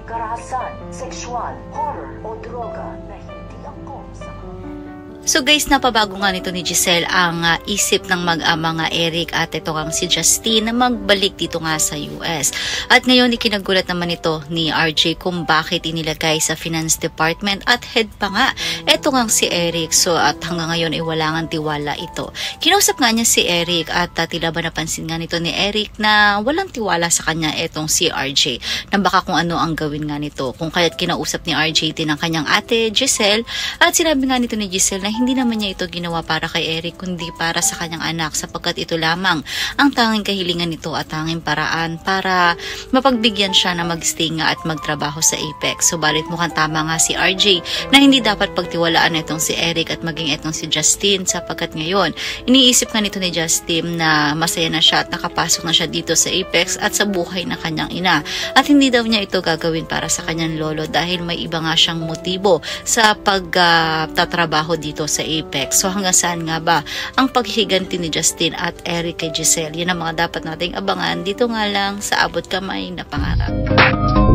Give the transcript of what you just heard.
karahasan, sexual, horror o droga na hindi angkop sa So guys, napabago nga nito ni Giselle ang isip ng mag-ama nga Eric at ito ang si Justine na magbalik dito nga sa US. At ngayon ikinagulat naman ito ni RJ kung bakit inilagay sa finance department at head pa nga ito nga si Eric. So at hanggang ngayon ay wala ngang tiwala ito. Kinausap nga niya si Eric at tila ba napansin nga nito ni Eric na walang tiwala sa kanya itong si RJ. Na baka kung ano ang gawin nga nito. Kung kaya't kinausap ni RJ din ang kanyang ate Giselle at sinabi nga nito ni Giselle na hindi naman niya ito ginawa para kay Eric kundi para sa kanyang anak sapagkat ito lamang ang tanging kahilingan nito at tanging paraan para mapagbigyan siya na magstay nga at magtrabaho sa Apex. Subalit mukhang tama nga si RJ na hindi dapat pagtiwalaan itong si Eric at maging itong si Justine sapagkat ngayon iniisip nga nito ni Justine na masaya na siya at nakapasok na siya dito sa Apex at sa buhay ng kanyang ina at hindi daw niya ito gagawin para sa kanyang lolo dahil may iba nga siyang motibo sa pagtatrabaho dito sa Apex. So hanggang saan nga ba ang paghiganti ni Justine at Eric kay Giselle? Yan ang mga dapat nating abangan dito nga lang sa Abot Kamay na Pangarap.